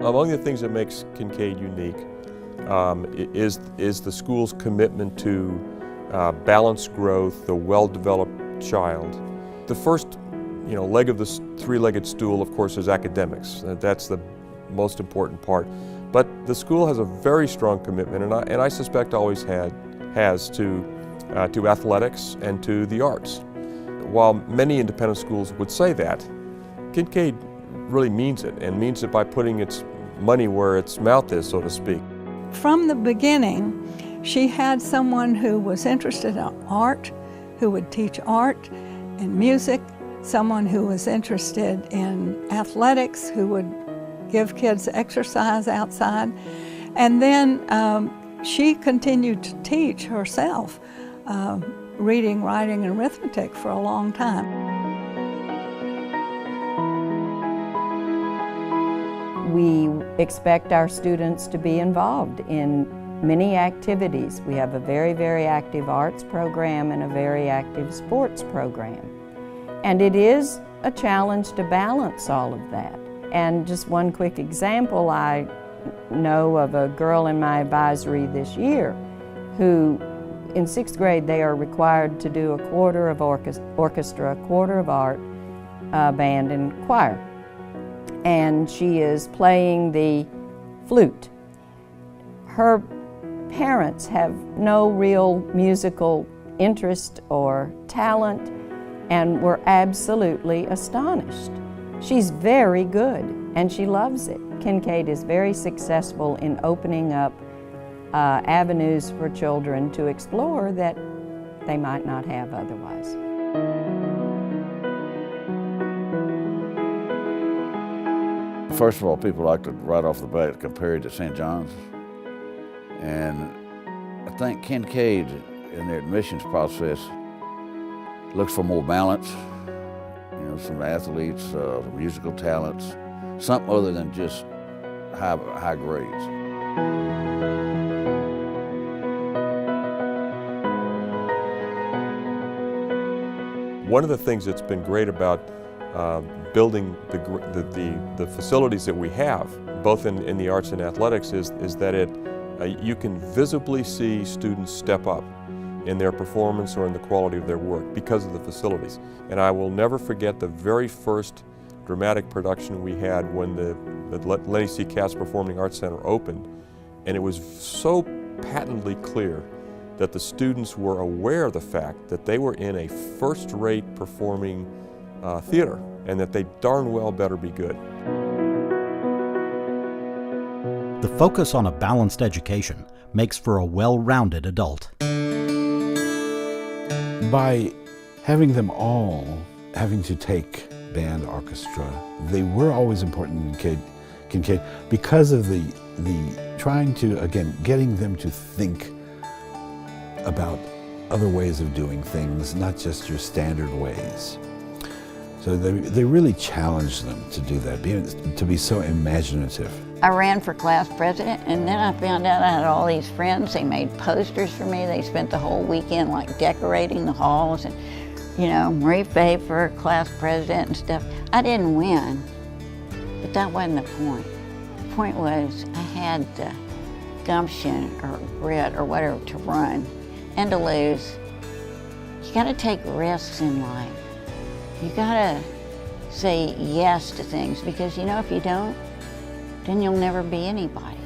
Among the things that makes Kinkaid unique is the school's commitment to balanced growth, the well-developed child. The first leg of this three-legged stool, of course, is academics. That's the most important part. But the school has a very strong commitment, and I suspect always has to athletics and to the arts. While many independent schools would say that, Kinkaid really means it, and means it by putting its money where its mouth is, so to speak. From the beginning, she had someone who was interested in art, who would teach art and music, someone who was interested in athletics, who would give kids exercise outside. And then she continued to teach herself reading, writing, and arithmetic for a long time. We expect our students to be involved in many activities. We have a very, very active arts program and a very active sports program. And it is a challenge to balance all of that. And just one quick example, I know of a girl in my advisory this year who, in 6th grade, they are required to do a quarter of orchestra, a quarter of art, band, and choir. And she is playing the flute. Her parents have no real musical interest or talent and were absolutely astonished. She's very good and she loves it. Kinkaid is very successful in opening up avenues for children to explore that they might not have otherwise. First of all, people like to right off the bat compare it to St. John's. And I think Kinkaid in their admissions process looks for more balance, some athletes, musical talents, something other than just high grades. One of the things that's been great about building the facilities that we have, both in the arts and athletics, is that you can visibly see students step up in their performance or in the quality of their work because of the facilities. And I will never forget the very first dramatic production we had when the Lenny C. Katz Performing Arts Center opened, and it was so patently clear that the students were aware of the fact that they were in a first-rate performing theater, and that they darn well better be good. The focus on a balanced education makes for a well-rounded adult. By having them all having to take band, orchestra, they were always important in Kinkaid because of the trying to, again, getting them to think about other ways of doing things, not just your standard ways. So they really challenged them to do that, to be so imaginative. I ran for class president, and then I found out I had all these friends. They made posters for me. They spent the whole weekend like decorating the halls, and Marie Fay for class president and stuff. I didn't win, but that wasn't the point. The point was I had the gumption or grit or whatever to run and to lose. You gotta take risks in life. You gotta say yes to things, because if you don't, then you'll never be anybody.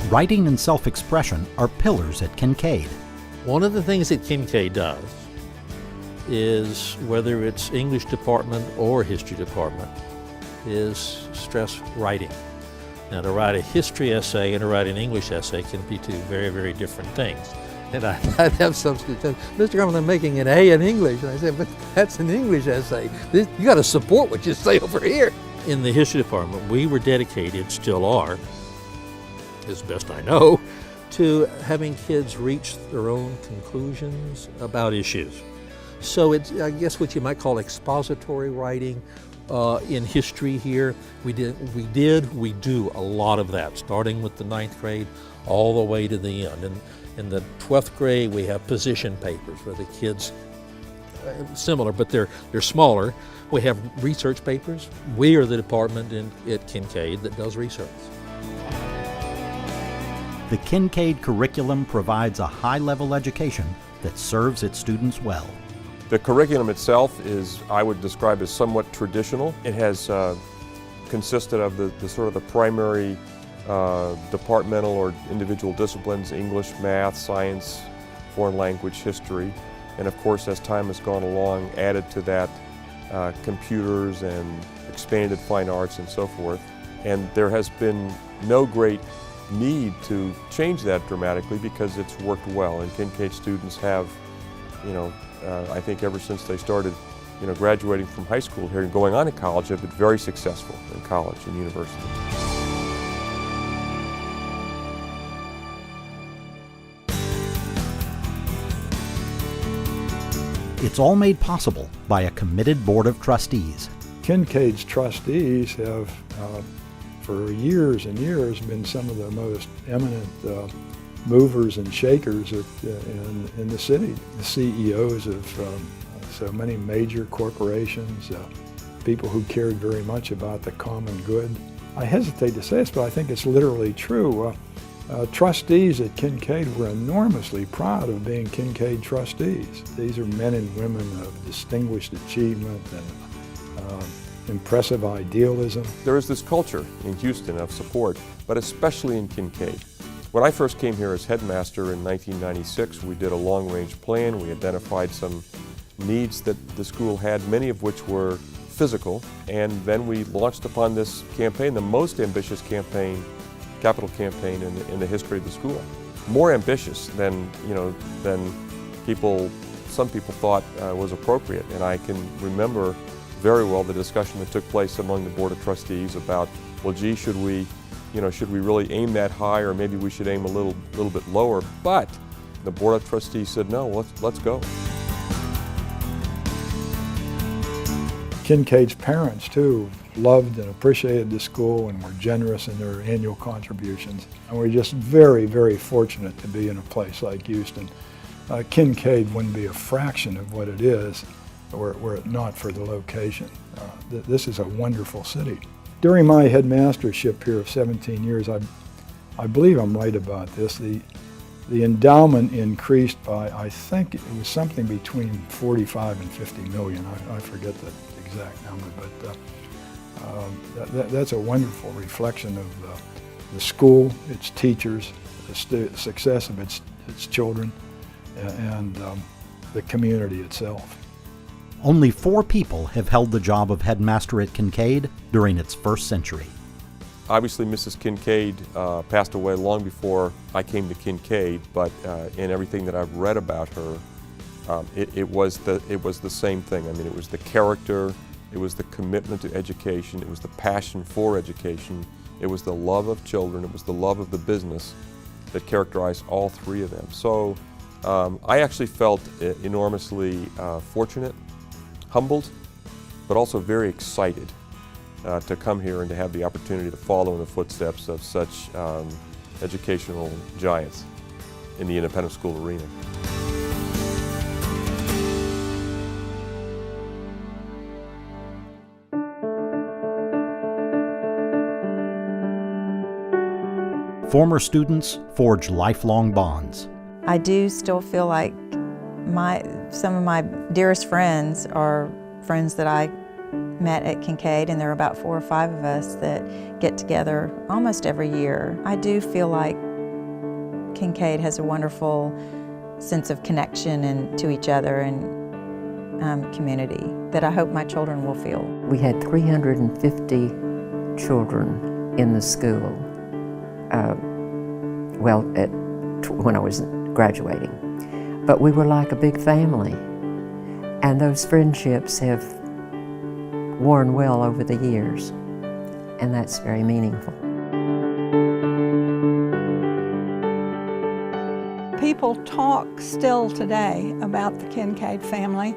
Writing and self-expression are pillars at Kinkaid. One of the things that Kinkaid does is, whether it's English department or history department, is stress writing. Now, to write a history essay and to write an English essay can be two very, very different things. And I'd have some students say, Mr. Grumman, I'm making an A in English. And I said, but that's an English essay. You got to support what you say over here. In the history department, we were dedicated, still are, as best I know, to having kids reach their own conclusions about issues. So it's, I guess, what you might call expository writing in history here. We do a lot of that, starting with the 9th grade all the way to the end. And in the 12th grade, we have position papers where the kids similar, but they're smaller. We have research papers. We are the department at Kinkaid that does research. The Kinkaid curriculum provides a high-level education that serves its students well. The curriculum itself is, I would describe as somewhat traditional. It has consisted of the sort of the primary departmental or individual disciplines: English, math, science, foreign language, history, and of course, as time has gone along, added to that computers and expanded fine arts and so forth. And there has been no great need to change that dramatically because it's worked well, and Kinkaid students have, I think ever since they started, graduating from high school here and going on to college, have been very successful in college and university. It's all made possible by a committed board of trustees. Kinkaid's trustees have, for years and years, been some of the most eminent movers and shakers in the city. The CEOs of so many major corporations, people who cared very much about the common good. I hesitate to say this, but I think it's literally true. Trustees at Kinkaid were enormously proud of being Kinkaid trustees. These are men and women of distinguished achievement and impressive idealism. There is this culture in Houston of support, but especially in Kinkaid. When I first came here as headmaster in 1996, we did a long-range plan. We identified some needs that the school had, many of which were physical, and then we launched upon this campaign, the most ambitious campaign, capital campaign in the history of the school. More ambitious than some people thought was appropriate. And I can remember very well the discussion that took place among the Board of Trustees about, well, gee, should we really aim that high, or maybe we should aim a little bit lower? But the Board of Trustees said, no, let's go. Kinkaid's parents, too, loved and appreciated the school and were generous in their annual contributions. And we're just very, very fortunate to be in a place like Houston. Kinkaid wouldn't be a fraction of what it is were it not for the location. This is a wonderful city. During my headmastership here of 17 years, I believe I'm right about this, the endowment increased by, I think it was something between 45 and 50 million. I forget the exact number, but that's a wonderful reflection of the school, its teachers, the success of its children, and the community itself. Only 4 people have held the job of headmaster at Kinkaid during its first century. Obviously, Mrs. Kinkaid passed away long before I came to Kinkaid, but in everything that I've read about her, it was the same thing. I mean, it was the character, it was the commitment to education, it was the passion for education, it was the love of children, it was the love of the business that characterized all 3 of them. So I actually felt enormously fortunate, humbled, but also very excited to come here and to have the opportunity to follow in the footsteps of such educational giants in the independent school arena. Former students forge lifelong bonds. I do still feel like some of my dearest friends are friends that I met at Kinkaid, and there are about 4 or 5 of us that get together almost every year. I do feel like Kinkaid has a wonderful sense of connection and to each other and community that I hope my children will feel. We had 350 children in the school, when I was graduating. But we were like a big family, and those friendships have worn well over the years, and that's very meaningful. People talk still today about the Kinkaid family,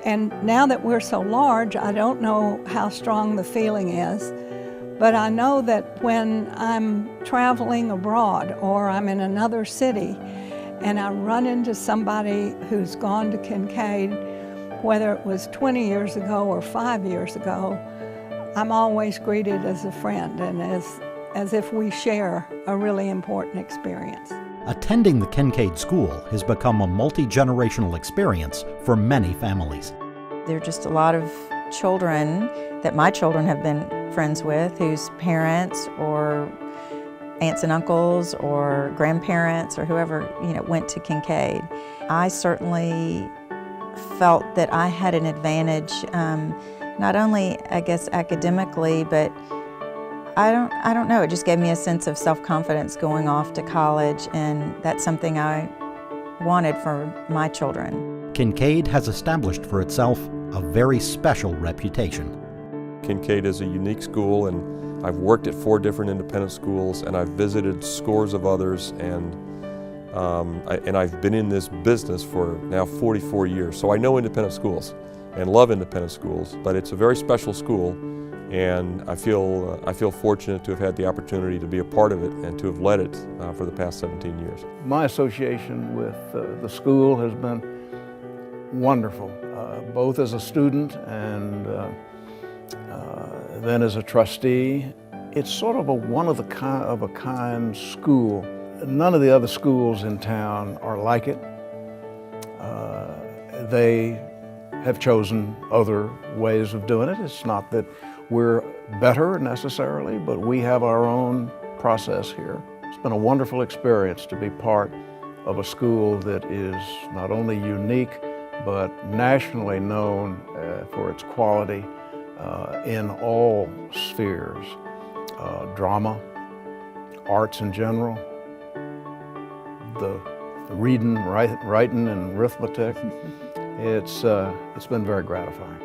and now that we're so large, I don't know how strong the feeling is, but I know that when I'm traveling abroad or I'm in another city and I run into somebody who's gone to Kinkaid, whether it was 20 years ago or 5 years ago, I'm always greeted as a friend and as if we share a really important experience. Attending the Kinkaid School has become a multi-generational experience for many families. There are just a lot of children that my children have been friends with whose parents or aunts and uncles or grandparents or whoever, went to Kinkaid. I certainly felt that I had an advantage, not only, I guess, academically, but I don't know, it just gave me a sense of self-confidence going off to college, and that's something I wanted for my children. Kinkaid has established for itself a very special reputation. Kinkaid is a unique school, and I've worked at 4 different independent schools, and I've visited scores of others, and I've been in this business for now 44 years. So I know independent schools and love independent schools, but it's a very special school, and I feel fortunate to have had the opportunity to be a part of it and to have led it for the past 17 years. My association with the school has been wonderful, both as a student and then as a trustee. It's sort of a one-of-a-kind school. None of the other schools in town are like it. They have chosen other ways of doing it. It's not that we're better necessarily, but we have our own process here. It's been a wonderful experience to be part of a school that is not only unique, but nationally known for its quality in all spheres. Drama, arts in general, the reading, writing, and arithmetic. It's been very gratifying.